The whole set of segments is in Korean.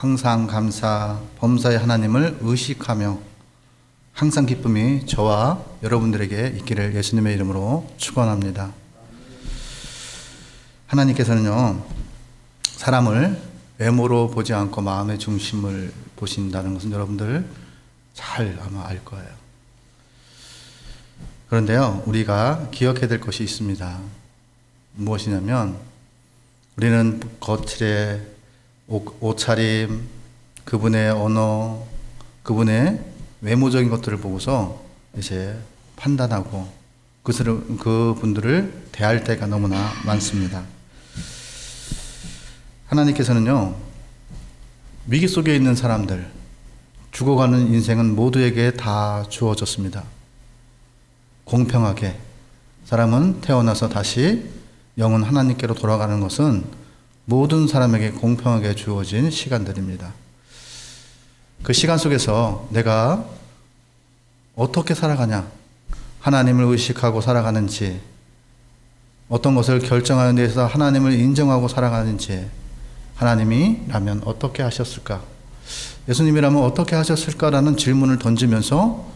항상 감사, 범사의 하나님을 의식하며 항상 기쁨이 저와 여러분들에게 있기를 예수님의 이름으로 축원합니다. 하나님께서는요, 사람을 외모로 보지 않고 마음의 중심을 보신다는 것은 여러분들 잘 아마 알 거예요. 그런데요, 우리가 기억해야 될 것이 있습니다. 무엇이냐면, 우리는 겉에 옷차림, 그분의 언어, 그분의 외모적인 것들을 보고서 이제 판단하고 그분들을 대할 때가 너무나 많습니다. 하나님께서는요, 위기 속에 있는 사람들, 죽어가는 인생은 모두에게 다 주어졌습니다. 공평하게 사람은 태어나서 다시 영은 하나님께로 돌아가는 것은 모든 사람에게 공평하게 주어진 시간들입니다. 그 시간 속에서 내가 어떻게 살아가냐, 하나님을 의식하고 살아가는지, 어떤 것을 결정하는 데서 하나님을 인정하고 살아가는지, 하나님이라면 어떻게 하셨을까? 예수님이라면 어떻게 하셨을까라는 질문을 던지면서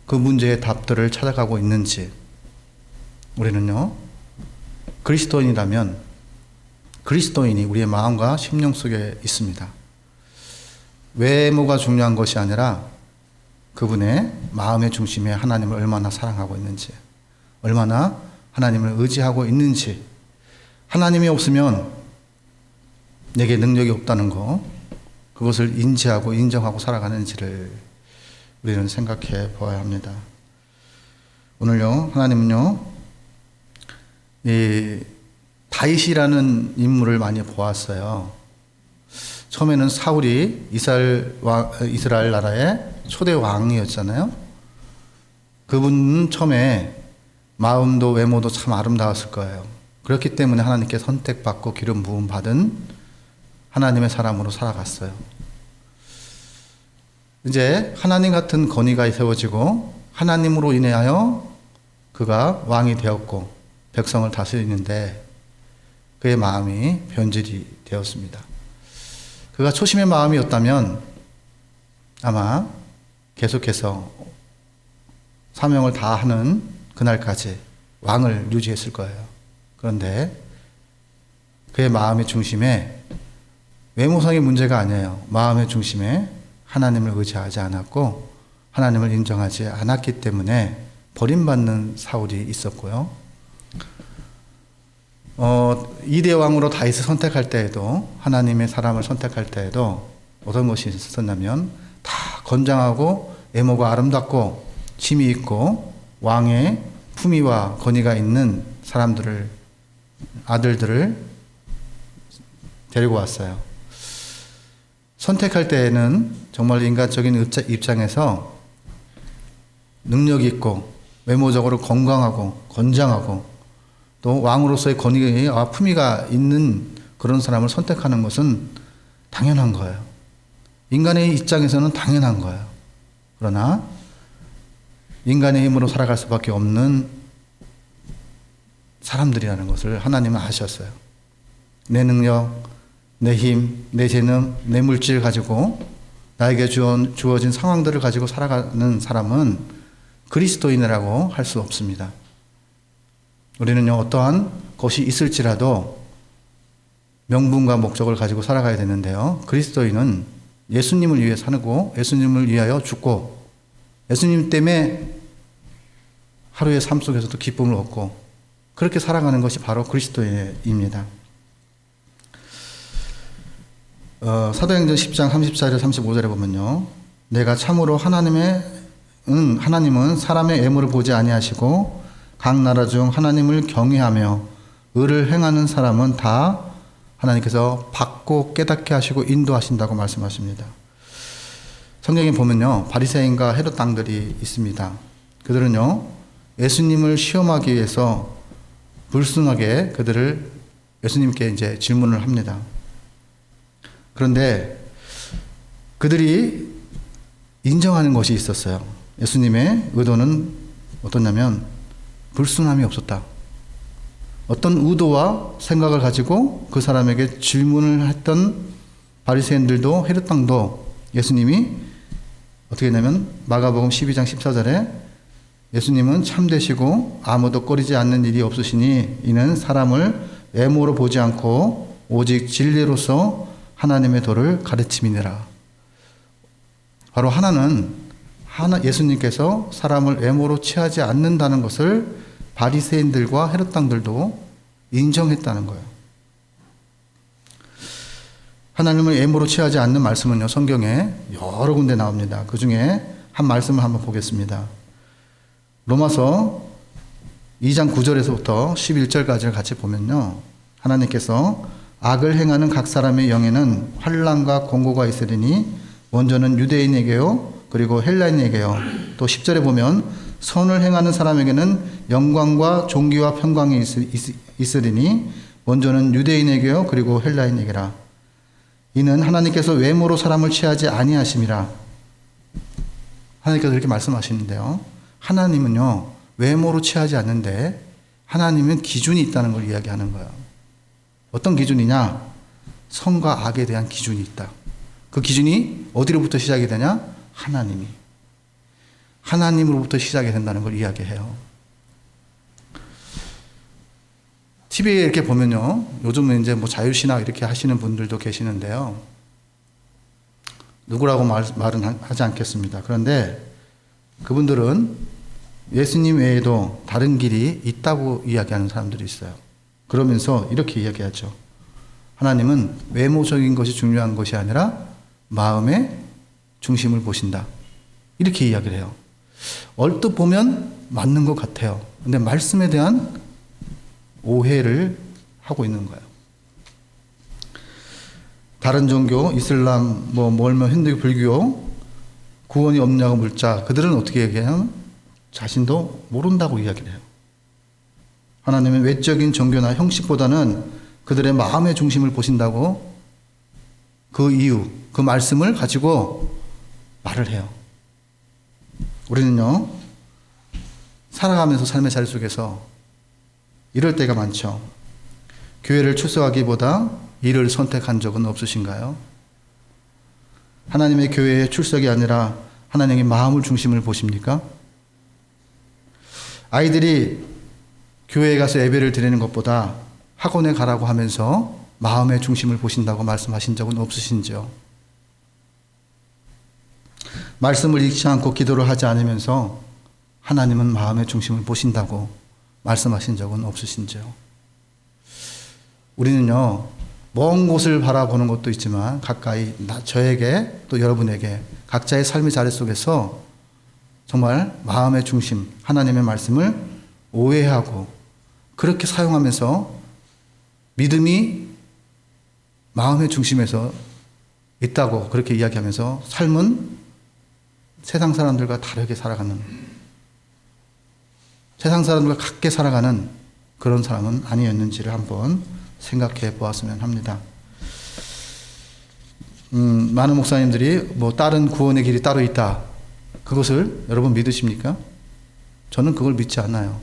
그 문제의 답들을 찾아가고 있는지, 우리는요, 그리스도인이라면 그리스도인이 우리의 마음과 심령 속에 있습니다. 외모가 중요한 것이 아니라 그분의 마음의 중심에 하나님을 얼마나 사랑하고 있는지, 얼마나 하나님을 의지하고 있는지, 하나님이 없으면 내게 능력이 없다는 거, 그것을 인지하고 인정하고 살아가는지를 우리는 생각해 보아야 합니다. 오늘요, 하나님은요, 이 다윗이라는 인물을 많이 보았어요. 처음에는 사울이 이스라엘 나라의 초대 왕이었잖아요. 그분은 처음에 마음도 외모도 참 아름다웠을 거예요. 그렇기 때문에 하나님께 선택받고 기름 부음 받은 하나님의 사람으로 살아갔어요. 이제 하나님 같은 권위가 세워지고 하나님으로 인하여 그가 왕이 되었고 백성을 다스리는데 그의 마음이 변질이 되었습니다. 그가 초심의 마음이었다면 아마 계속해서 사명을 다하는 그날까지 왕을 유지했을 거예요. 그런데 그의 마음의 중심에 외모상의 문제가 아니에요. 마음의 중심에 하나님을 의지하지 않았고 하나님을 인정하지 않았기 때문에 버림받는 사울이 있었고요. 이대 왕으로 다윗을 선택할 때에도, 하나님의 사람을 선택할 때에도 어떤 것이 있었냐면 다 건장하고 외모가 아름답고 힘이 있고 왕의 품위와 권위가 있는 사람들을, 아들들을 데리고 왔어요. 선택할 때에는 정말 인간적인 입장에서 능력이 있고 외모적으로 건강하고 건장하고 또 왕으로서의 권위와 품위가 있는 그런 사람을 선택하는 것은 당연한 거예요. 인간의 입장에서는 당연한 거예요. 그러나 인간의 힘으로 살아갈 수밖에 없는 사람들이라는 것을 하나님은 아셨어요. 내 능력, 내 힘, 내 재능, 내 물질 가지고 나에게 주어진 상황들을 가지고 살아가는 사람은 그리스도인이라고 할 수 없습니다. 우리는요, 어떠한 것이 있을지라도 명분과 목적을 가지고 살아가야 되는데요. 그리스도인은 예수님을 위해 사고 예수님을 위하여 죽고 예수님 때문에 하루의 삶 속에서도 기쁨을 얻고 그렇게 살아가는 것이 바로 그리스도인입니다. 사도행전 10장 34절 35절에 보면요, 내가 참으로 하나님은 사람의 외모를 보지 아니하시고 각 나라 중 하나님을 경외하며 의를 행하는 사람은 다 하나님께서 받고 깨닫게 하시고 인도하신다고 말씀하십니다. 성경에 보면요, 바리새인과 헤롯 당들이 있습니다. 그들은요, 예수님을 시험하기 위해서 불순하게 그들을 예수님께 이제 질문을 합니다. 그런데 그들이 인정하는 것이 있었어요. 예수님의 의도는 어떠냐면 불순함이 없었다. 어떤 의도와 생각을 가지고 그 사람에게 질문을 했던 바리새인들도 헤롯 당도 예수님이 어떻게 했냐면 마가복음 12장 14절에 예수님은 참되시고 아무도 꺼리지 않는 일이 없으시니 이는 사람을 외모로 보지 않고 오직 진리로서 하나님의 도를 가르침이니라. 바로 예수님께서 사람을 외모로 취하지 않는다는 것을 바리새인들과 헤롯 당들도 인정했다는 거예요. 하나님을 외모로 취하지 않는 말씀은요, 성경에 여러 군데 나옵니다. 그 중에 한 말씀을 한번 보겠습니다. 로마서 2장 9절에서부터 11절까지를 같이 보면요, 하나님께서 악을 행하는 각 사람의 영에는 환난과 공고가 있으리니 먼저는 유대인에게요, 그리고 헬라인에게요. 또 10절에 보면 선을 행하는 사람에게는 영광과 존귀와 평강이 있으리니 먼저는 유대인에게요, 그리고 헬라인에게라. 이는 하나님께서 외모로 사람을 취하지 아니하심이라. 하나님께서 이렇게 말씀하시는데요, 하나님은요 외모로 취하지 않는데 하나님은 기준이 있다는 걸 이야기하는 거예요. 어떤 기준이냐? 선과 악에 대한 기준이 있다. 그 기준이 어디로부터 시작이 되냐? 하나님으로부터 시작이 된다는 걸 이야기해요. TV에 이렇게 보면요, 요즘은 이제 뭐 자유신학 이렇게 하시는 분들도 계시는데요, 누구라고 말은 하지 않겠습니다. 그런데 그분들은 예수님 외에도 다른 길이 있다고 이야기하는 사람들이 있어요. 그러면서 이렇게 이야기하죠. 하나님은 외모적인 것이 중요한 것이 아니라 마음의 중심을 보신다. 이렇게 이야기를 해요. 얼뜻 보면 맞는 것 같아요. 근데 말씀에 대한 오해를 하고 있는 거예요. 다른 종교, 이슬람, 멀면 힌두, 불교, 구원이 없냐고 묻자 그들은 어떻게 얘기하냐면 자신도 모른다고 이야기를 해요. 하나님은 외적인 종교나 형식보다는 그들의 마음의 중심을 보신다고 그 이유, 그 말씀을 가지고 말을 해요. 우리는요, 살아가면서 삶의 자리 속에서 이럴 때가 많죠. 교회를 출석하기보다 일을 선택한 적은 없으신가요? 하나님의 교회에 출석이 아니라 하나님의 마음을 중심을 보십니까? 아이들이 교회에 가서 예배를 드리는 것보다 학원에 가라고 하면서 마음의 중심을 보신다고 말씀하신 적은 없으신지요? 말씀을 읽지 않고 기도를 하지 않으면서 하나님은 마음의 중심을 보신다고 말씀하신 적은 없으신지요? 우리는요, 먼 곳을 바라보는 것도 있지만 가까이 저에게 또 여러분에게 각자의 삶의 자리 속에서 정말 마음의 중심, 하나님의 말씀을 오해하고 그렇게 사용하면서 믿음이 마음의 중심에서 있다고 그렇게 이야기하면서 삶은 세상 사람들과 다르게 살아가는, 세상 사람들과 같게 살아가는 그런 사람은 아니었는지를 한번 생각해 보았으면 합니다. 많은 목사님들이 다른 구원의 길이 따로 있다. 그것을 여러분 믿으십니까? 저는 그걸 믿지 않아요.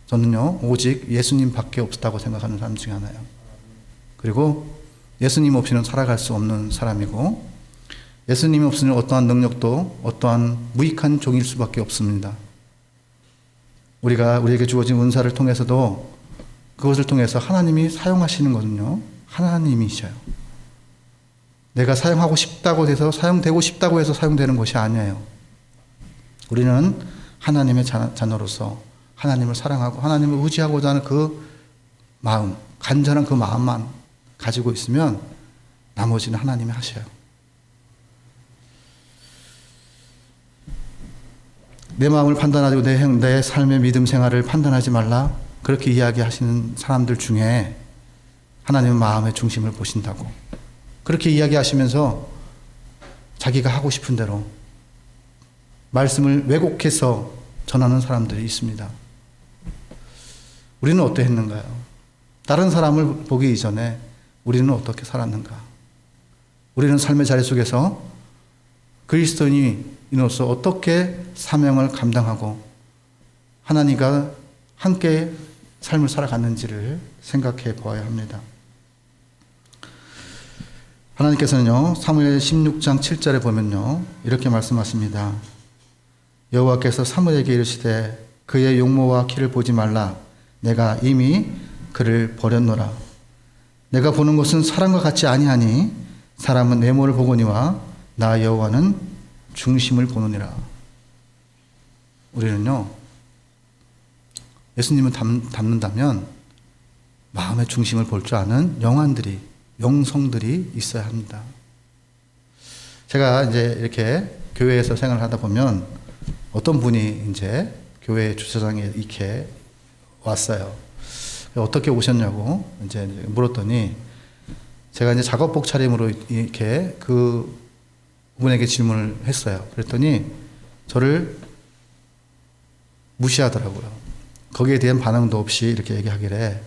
저는요, 오직 예수님밖에 없다고 생각하는 사람 중에 하나예요. 그리고 예수님 없이는 살아갈 수 없는 사람이고, 예수님 없이는 어떠한 능력도 어떠한 무익한 종일 수밖에 없습니다. 우리에게 주어진 은사를 통해서도 그것을 통해서 하나님이 사용하시는 것은요, 하나님이셔요. 내가 사용하고 싶다고 해서 사용되고 싶다고 해서 사용되는 것이 아니에요. 우리는 하나님의 자녀로서 하나님을 사랑하고 하나님을 의지하고자 하는 그 마음, 간절한 그 마음만 가지고 있으면 나머지는 하나님이 하셔요. 내 마음을 판단하고 내 삶의 믿음 생활을 판단하지 말라, 그렇게 이야기하시는 사람들 중에 하나님은 마음의 중심을 보신다고 그렇게 이야기하시면서 자기가 하고 싶은 대로 말씀을 왜곡해서 전하는 사람들이 있습니다. 우리는 어떠했는가요? 다른 사람을 보기 이전에 우리는 어떻게 살았는가? 우리는 삶의 자리 속에서 그리스도인으로서 어떻게 사명을 감당하고 하나님과 함께 삶을 살아갔는지를 생각해 보아야 합니다. 하나님께서는요, 사무엘 16장 7절에 보면요, 이렇게 말씀하십니다. 여호와께서 사무엘에게 이르시되 그의 용모와 키를 보지 말라. 내가 이미 그를 버렸노라. 내가 보는 것은 사람과 같지 아니하니 사람은 내모를 보거니와 나 여호와는 중심을 보느니라. 우리는요, 예수님을 닮는다면 마음의 중심을 볼 줄 아는 영안들이, 영성들이 있어야 합니다. 제가 이제 이렇게 교회에서 생활을 하다 보면 어떤 분이 이제 교회 주차장에 이렇게 왔어요. 어떻게 오셨냐고 이제 물었더니 제가 이제 작업복 차림으로 이렇게 그 분에게 질문을 했어요. 그랬더니 저를 무시하더라고요. 거기에 대한 반응도 없이 이렇게 얘기하길래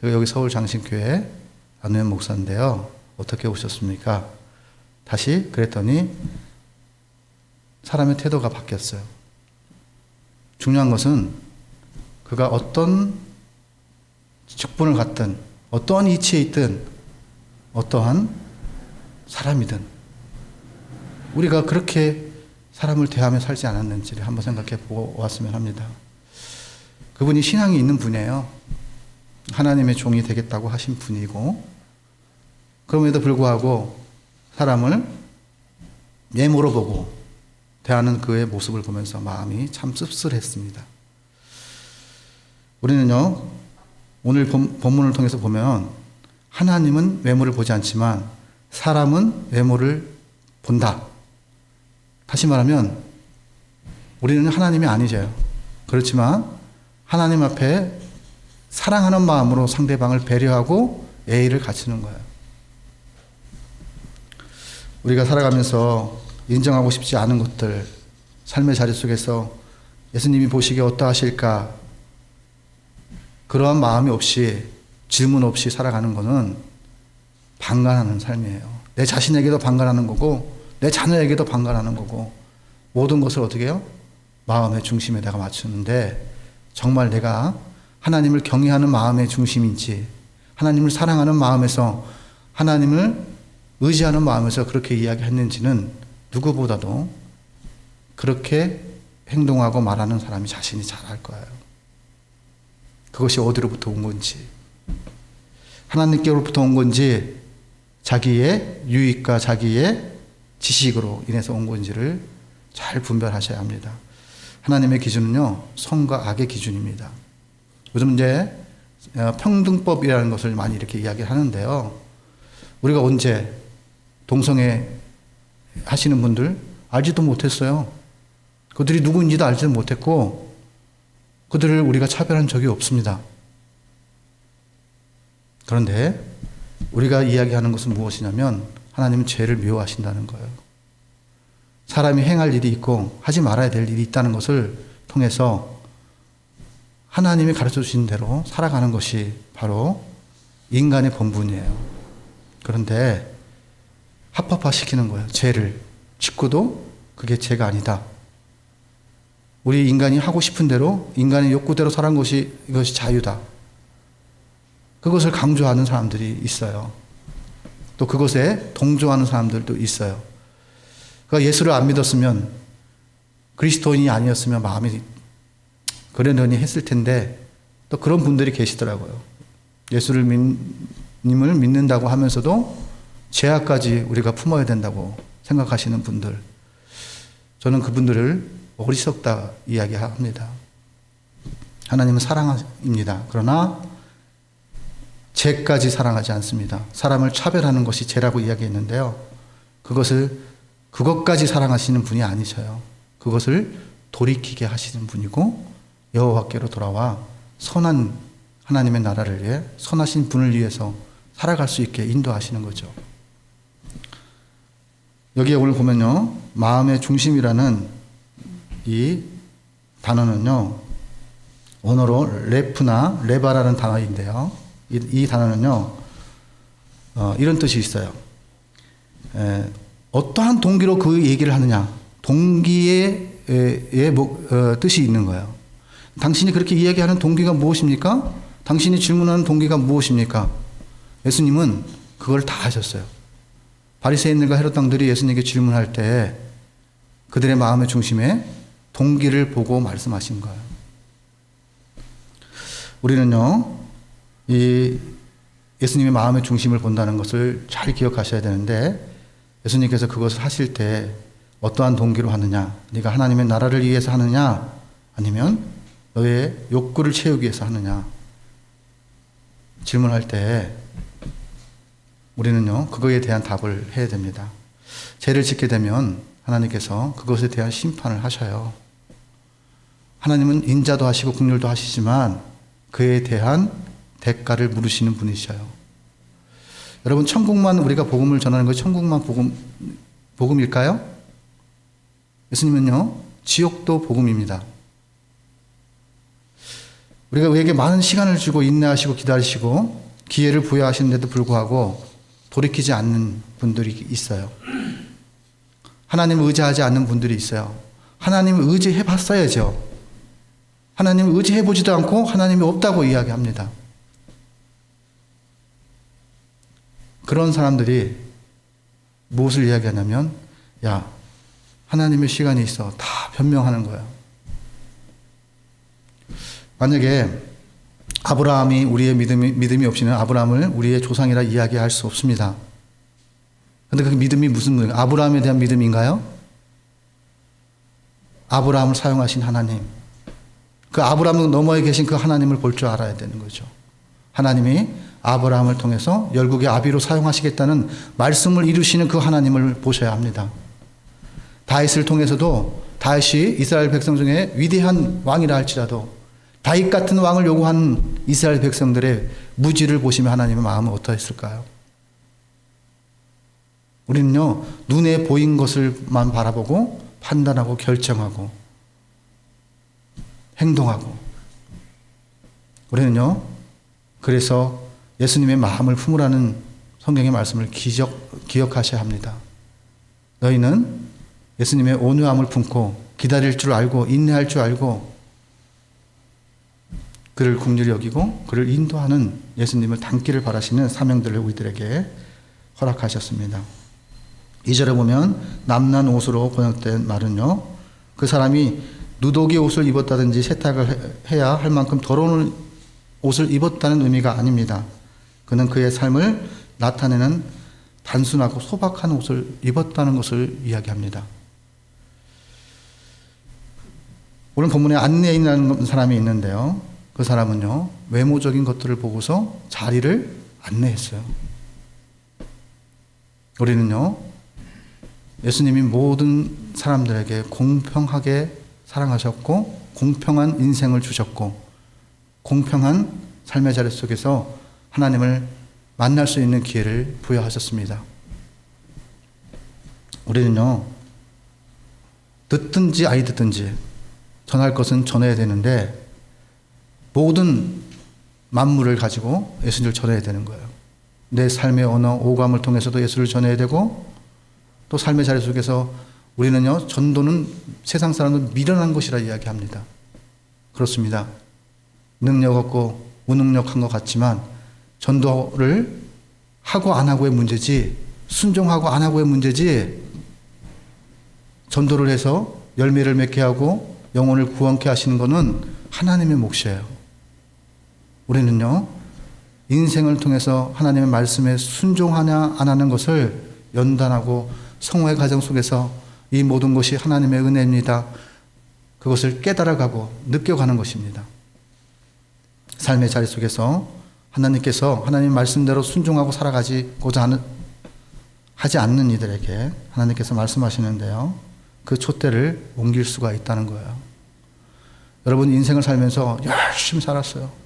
제가 여기 서울 장신교회 안우현 목사인데요. 어떻게 오셨습니까? 다시 그랬더니 사람의 태도가 바뀌었어요. 중요한 것은 그가 어떤 직분을 갖든 어떠한 이치에 있든 어떠한 사람이든 우리가 그렇게 사람을 대하며 살지 않았는지를 한번 생각해 보고 왔으면 합니다. 그분이 신앙이 있는 분이에요. 하나님의 종이 되겠다고 하신 분이고, 그럼에도 불구하고 사람을 예모로 보고 대하는 그의 모습을 보면서 마음이 참 씁쓸했습니다. 우리는요, 오늘 본문을 통해서 보면 하나님은 외모를 보지 않지만 사람은 외모를 본다. 다시 말하면 우리는 하나님이 아니죠. 그렇지만 하나님 앞에 사랑하는 마음으로 상대방을 배려하고 예의를 갖추는 거예요. 우리가 살아가면서 인정하고 싶지 않은 것들, 삶의 자리 속에서 예수님이 보시기에 어떠하실까, 그러한 마음이 없이, 질문 없이 살아가는 것은 방관하는 삶이에요. 내 자신에게도 방관하는 거고 내 자녀에게도 방관하는 거고, 모든 것을 어떻게 해요? 마음의 중심에다가 맞추는데, 정말 내가 하나님을 경외하는 마음의 중심인지, 하나님을 사랑하는 마음에서, 하나님을 의지하는 마음에서 그렇게 이야기했는지는 누구보다도 그렇게 행동하고 말하는 사람이 자신이 잘 알 거예요. 그것이 어디로부터 온 건지, 하나님께로부터 온 건지, 자기의 유익과 자기의 지식으로 인해서 온 건지를 잘 분별하셔야 합니다. 하나님의 기준은요, 선과 악의 기준입니다. 요즘 이제 평등법이라는 것을 많이 이렇게 이야기를 하는데요. 우리가 언제 동성애 하시는 분들 알지도 못했어요. 그들이 누구인지도 알지도 못했고, 그들을 우리가 차별한 적이 없습니다. 그런데 우리가 이야기하는 것은 무엇이냐면 하나님은 죄를 미워하신다는 거예요. 사람이 행할 일이 있고 하지 말아야 될 일이 있다는 것을 통해서 하나님이 가르쳐 주신 대로 살아가는 것이 바로 인간의 본분이에요. 그런데 합법화시키는 거예요. 죄를. 짓고도 그게 죄가 아니다. 우리 인간이 하고 싶은 대로, 인간의 욕구대로 살아간 것이, 이것이 자유다. 그것을 강조하는 사람들이 있어요. 또 그것에 동조하는 사람들도 있어요. 그러니까 예수를 안 믿었으면, 그리스도인이 아니었으면 마음이 그러려니 했을 텐데, 또 그런 분들이 계시더라고요. 예수를 님을 믿는다고 하면서도 죄악까지 우리가 품어야 된다고 생각하시는 분들, 저는 그분들을 어리석다 이야기합니다. 하나님은 사랑입니다. 그러나 죄까지 사랑하지 않습니다. 사람을 차별하는 것이 죄라고 이야기했는데요. 그것까지 사랑하시는 분이 아니셔요. 그것을 돌이키게 하시는 분이고, 여호와께로 돌아와 선한 하나님의 나라를 위해, 선하신 분을 위해서 살아갈 수 있게 인도하시는 거죠. 여기에 오늘 보면요, 마음의 중심이라는 이 단어는요, 원어로 레프나 레바라는 단어인데요, 이 단어는요, 이런 뜻이 있어요. 어떠한 동기로 그 얘기를 하느냐, 동기의 뜻이 있는 거예요. 당신이 그렇게 이야기하는 동기가 무엇입니까? 당신이 질문하는 동기가 무엇입니까? 예수님은 그걸 다 하셨어요. 바리새인들과 헤롯 당들이 예수님에게 질문할 때 그들의 마음의 중심에 동기를 보고 말씀하신 거예요. 우리는요, 이 예수님의 마음의 중심을 본다는 것을 잘 기억하셔야 되는데, 예수님께서 그것을 하실 때 어떠한 동기로 하느냐, 네가 하나님의 나라를 위해서 하느냐, 아니면 너의 욕구를 채우기 위해서 하느냐 질문할 때 우리는요, 그거에 대한 답을 해야 됩니다. 죄를 짓게 되면 하나님께서 그것에 대한 심판을 하셔요. 하나님은 인자도 하시고 긍휼도 하시지만 그에 대한 대가를 물으시는 분이셔요. 여러분, 천국만 우리가 복음을 전하는 것이 천국만 복음일까요? 예수님은요, 지옥도 복음입니다. 우리가 우리에게 많은 시간을 주고 인내하시고 기다리시고 기회를 부여하시는데도 불구하고 돌이키지 않는 분들이 있어요. 하나님을 의지하지 않는 분들이 있어요. 하나님을 의지해 봤어야죠. 하나님을 의지해 보지도 않고 하나님이 없다고 이야기합니다. 그런 사람들이 무엇을 이야기하냐면, 야, 하나님의 시간이 있어. 다 변명하는 거예요. 만약에 아브라함이 우리의 믿음이 없이는 아브라함을 우리의 조상이라 이야기할 수 없습니다. 그런데 그 믿음이 무슨 믿음? 아브라함에 대한 믿음인가요? 아브라함을 사용하신 하나님. 그 아브라함 너머에 계신 그 하나님을 볼 줄 알아야 되는 거죠. 하나님이 아브라함을 통해서 열국의 아비로 사용하시겠다는 말씀을 이루시는 그 하나님을 보셔야 합니다. 다윗을 통해서도 다윗이 이스라엘 백성 중에 위대한 왕이라 할지라도 다윗 같은 왕을 요구한 이스라엘 백성들의 무지를 보시면 하나님의 마음은 어떠했을까요? 우리는요, 눈에 보인 것을만 바라보고 판단하고 결정하고 행동하고, 우리는요, 그래서 예수님의 마음을 품으라는 성경의 말씀을 기억하셔야 합니다. 너희는 예수님의 온유함을 품고 기다릴 줄 알고 인내할 줄 알고 그를 긍휼히 여기고 그를 인도하는 예수님을 닮기를 바라시는 사명들을 우리들에게 허락하셨습니다. 2절에 보면 남난 옷으로 번역된 말은요, 그 사람이 누더기 옷을 입었다든지 세탁을 해야 할 만큼 더러운 옷을 입었다는 의미가 아닙니다. 그는 그의 삶을 나타내는 단순하고 소박한 옷을 입었다는 것을 이야기합니다. 오늘 본문에 안내인이라는 사람이 있는데요, 그 사람은요, 외모적인 것들을 보고서 자리를 안내했어요. 우리는요, 예수님이 모든 사람들에게 공평하게 사랑하셨고 공평한 인생을 주셨고 공평한 삶의 자리 속에서 하나님을 만날 수 있는 기회를 부여하셨습니다. 우리는요, 듣든지 아니 듣든지 전할 것은 전해야 되는데 모든 만물을 가지고 예수를 전해야 되는 거예요. 내 삶의 언어, 오감을 통해서도 예수를 전해야 되고 또 삶의 자리 속에서 우리는요, 전도는 세상 사람들 미련한 것이라 이야기합니다. 그렇습니다. 능력 없고 무능력한 것 같지만 전도를 하고 안 하고의 문제지, 순종하고 안 하고의 문제지, 전도를 해서 열매를 맺게 하고 영혼을 구원케 하시는 것은 하나님의 몫이에요. 우리는요, 인생을 통해서 하나님의 말씀에 순종하냐 안 하는 것을 연단하고 성화의 과정 속에서 이 모든 것이 하나님의 은혜입니다. 그것을 깨달아가고 느껴가는 것입니다. 삶의 자리 속에서 하나님께서 하나님 말씀대로 순종하고 살아가지고자 하지 않는 이들에게 하나님께서 말씀하시는데요, 그 촛대를 옮길 수가 있다는 거예요. 여러분, 인생을 살면서 열심히 살았어요.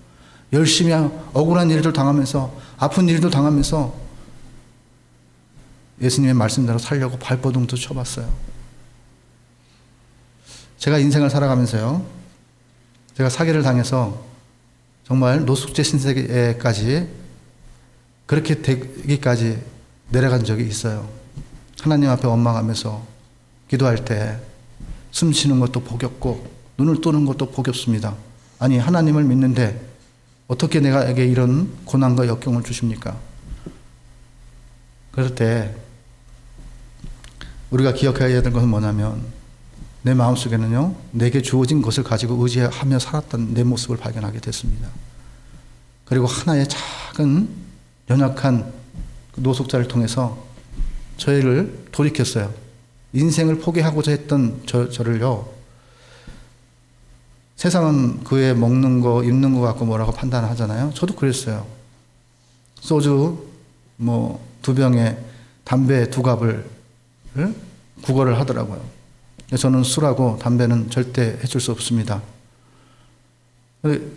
열심히 억울한 일도 당하면서 아픈 일도 당하면서 예수님의 말씀대로 살려고 발버둥도 쳐봤어요. 제가 인생을 살아가면서요, 제가 사기를 당해서 정말 노숙자 신세계까지 그렇게 되기까지 내려간 적이 있어요. 하나님 앞에 원망하면서 기도할 때 숨 쉬는 것도 복였고 눈을 뜨는 것도 복였습니다. 아니, 하나님을 믿는데 어떻게 내게 이런 고난과 역경을 주십니까? 그럴 때 우리가 기억해야 될 것은 뭐냐면 내 마음속에는요, 내게 주어진 것을 가지고 의지하며 살았던 내 모습을 발견하게 됐습니다. 그리고 하나의 작은 연약한 노숙자를 통해서 저희를 돌이켰어요. 인생을 포기하고자 했던 저를요, 세상은 그의 먹는 거, 입는 거 갖고 뭐라고 판단을 하잖아요. 저도 그랬어요. 소주 2병에 담배 2갑을 구걸을 하더라고요. 저는 술하고 담배는 절대 해줄 수 없습니다.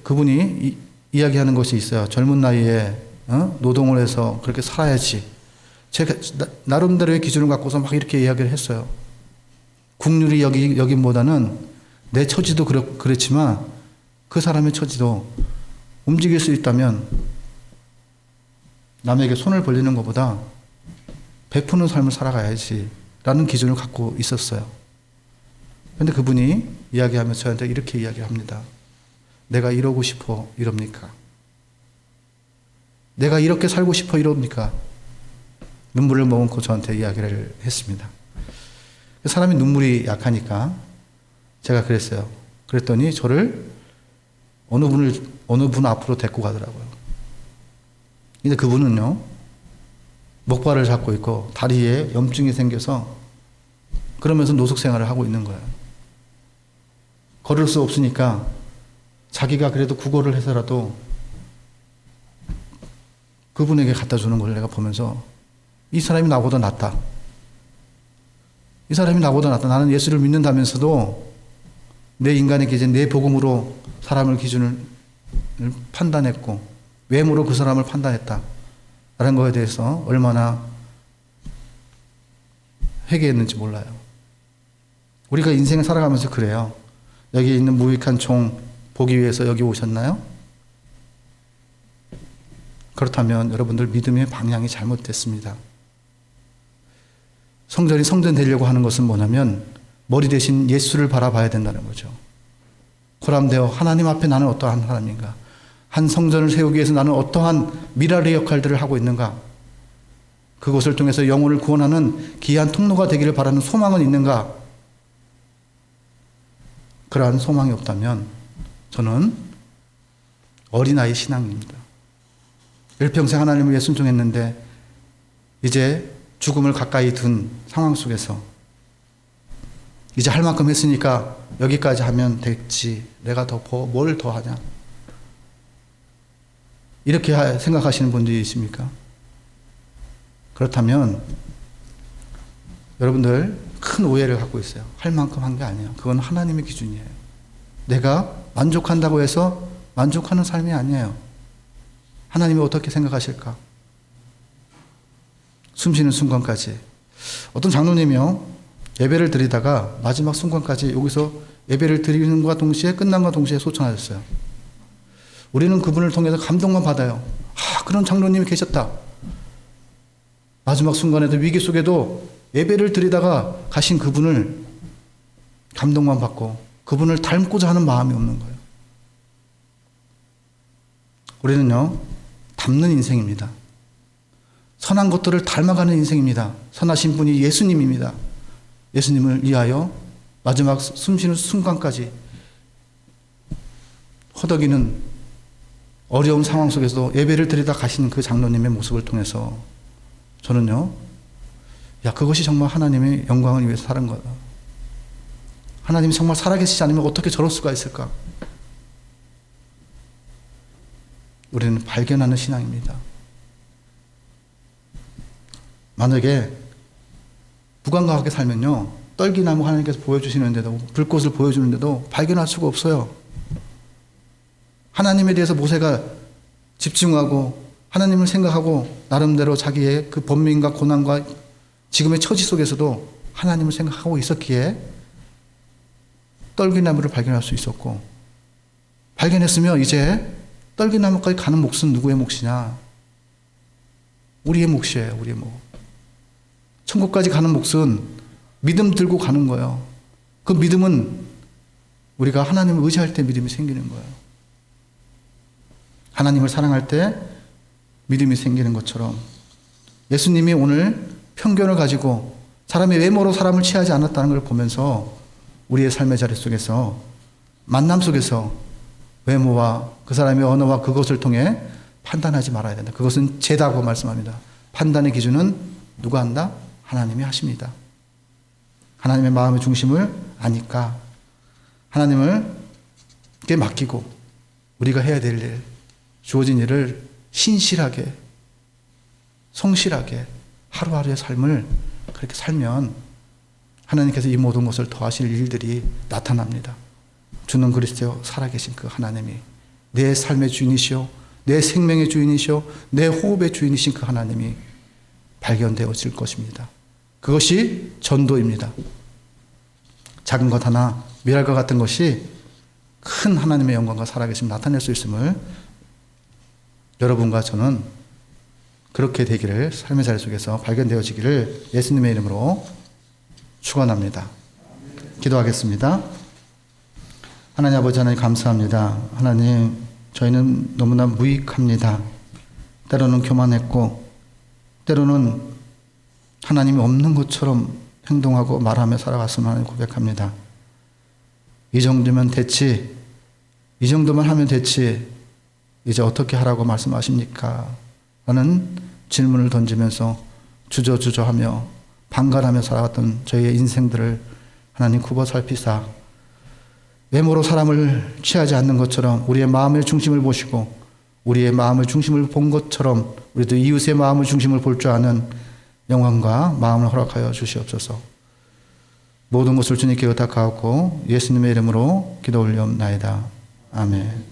그분이 이야기하는 것이 있어요. 젊은 나이에 노동을 해서 그렇게 살아야지. 제가 나름대로의 기준을 갖고서 막 이렇게 이야기를 했어요. 국률이 여긴보다는 내 처지도 그렇지만 그 사람의 처지도 움직일 수 있다면 남에게 손을 벌리는 것보다 베푸는 삶을 살아가야지 라는 기준을 갖고 있었어요. 그런데 그분이 이야기하면서 저한테 이렇게 이야기합니다. 내가 이러고 싶어 이럽니까? 내가 이렇게 살고 싶어 이럽니까? 눈물을 머금고 저한테 이야기를 했습니다. 사람이 눈물이 약하니까 제가 그랬어요. 그랬더니 저를 어느 분 앞으로 데리고 가더라고요. 근데 그분은요, 목발을 잡고 있고 다리에 염증이 생겨서 그러면서 노숙 생활을 하고 있는 거예요. 걸을 수 없으니까 자기가 그래도 구걸을 해서라도 그분에게 갖다 주는 걸 내가 보면서 이 사람이 나보다 낫다. 이 사람이 나보다 낫다. 나는 예수를 믿는다면서도 내 인간의 기준, 내 복음으로 사람을 기준을 판단했고 외모로 그 사람을 판단했다. 라는 거에 대해서 얼마나 회개했는지 몰라요. 우리가 인생을 살아가면서 그래요. 여기 있는 무익한 종 보기 위해서 여기 오셨나요? 그렇다면 여러분들 믿음의 방향이 잘못됐습니다. 성전이 성전 되려고 하는 것은 뭐냐면 머리 대신 예수를 바라봐야 된다는 거죠. 코람되어 하나님 앞에 나는 어떠한 사람인가? 한 성전을 세우기 위해서 나는 어떠한 미랄의 역할들을 하고 있는가? 그것을 통해서 영혼을 구원하는 귀한 통로가 되기를 바라는 소망은 있는가? 그러한 소망이 없다면 저는 어린아이 신앙입니다. 일평생 하나님을 위해 순종했는데 이제 죽음을 가까이 둔 상황 속에서 이제 할 만큼 했으니까 여기까지 하면 됐지. 내가 뭘 더 하냐. 이렇게 생각하시는 분들이 있습니까? 그렇다면 여러분들 큰 오해를 갖고 있어요. 할 만큼 한 게 아니에요. 그건 하나님의 기준이에요. 내가 만족한다고 해서 만족하는 삶이 아니에요. 하나님이 어떻게 생각하실까? 숨쉬는 순간까지. 어떤 장로님이요, 예배를 드리다가 마지막 순간까지 여기서 예배를 드리는 것과 동시에 끝난과 동시에 소천하셨어요. 우리는 그분을 통해서 감동만 받아요. 그런 장로님이 계셨다. 마지막 순간에도 위기 속에도 예배를 드리다가 가신 그분을 감동만 받고 그분을 닮고자 하는 마음이 없는 거예요. 우리는요, 닮는 인생입니다. 선한 것들을 닮아가는 인생입니다. 선하신 분이 예수님입니다. 예수님을 위하여 마지막 숨쉬는 순간까지 허덕이는 어려운 상황 속에서도 예배를 드리다 가신 그 장로님의 모습을 통해서 저는요, 그것이 정말 하나님의 영광을 위해서 사는 거다. 하나님이 정말 살아계시지 않으면 어떻게 저럴 수가 있을까? 우리는 발견하는 신앙입니다. 만약에 무감각하게 살면요, 떨기나무 하나님께서 보여주시는데도, 불꽃을 보여주는데도 발견할 수가 없어요. 하나님에 대해서 모세가 집중하고 하나님을 생각하고 나름대로 자기의 그 번민과 고난과 지금의 처지 속에서도 하나님을 생각하고 있었기에 떨기나무를 발견할 수 있었고, 발견했으면 이제 떨기나무까지 가는 몫은 누구의 몫이냐? 우리의 몫이에요. 우리의 몫. 천국까지 가는 몫은 믿음 들고 가는 거예요. 그 믿음은 우리가 하나님을 의지할 때 믿음이 생기는 거예요. 하나님을 사랑할 때 믿음이 생기는 것처럼 예수님이 오늘 편견을 가지고 사람이 외모로 사람을 취하지 않았다는 걸 보면서 우리의 삶의 자리 속에서 만남 속에서 외모와 그 사람의 언어와 그것을 통해 판단하지 말아야 된다. 그것은 죄다고 말씀합니다. 판단의 기준은 누가 한다? 하나님이 하십니다. 하나님의 마음의 중심을 아니까 하나님께 맡기고 우리가 해야 될 일, 주어진 일을 신실하게, 성실하게 하루하루의 삶을 그렇게 살면 하나님께서 이 모든 것을 더하실 일들이 나타납니다. 주는 그리스도 살아계신 그 하나님이 내 삶의 주인이시오, 내 생명의 주인이시오, 내 호흡의 주인이신 그 하나님이 발견되어질 것입니다. 그것이 전도입니다. 작은 것 하나, 미랄과 같은 것이 큰 하나님의 영광과 살아계심 나타낼 수 있음을 여러분과 저는 그렇게 되기를, 삶의 자리 속에서 발견되어지기를 예수님의 이름으로 축원합니다. 기도하겠습니다. 하나님 아버지 하나님 감사합니다. 하나님, 저희는 너무나 무익합니다. 때로는 교만했고 때로는 하나님이 없는 것처럼 행동하고 말하며 살아갔음을 하나님 고백합니다. 이 정도면 됐지, 이 정도만 하면 됐지, 이제 어떻게 하라고 말씀하십니까? 라는 질문을 던지면서 주저주저하며 방관하며 살아갔던 저희의 인생들을 하나님 굽어 살피사 외모로 사람을 취하지 않는 것처럼 우리의 마음의 중심을 보시고 우리의 마음의 중심을 본 것처럼 우리도 이웃의 마음의 중심을 볼 줄 아는 영광과 마음을 허락하여 주시옵소서. 모든 것을 주님께 의탁하옵고 예수님의 이름으로 기도 올리옵나이다. 아멘.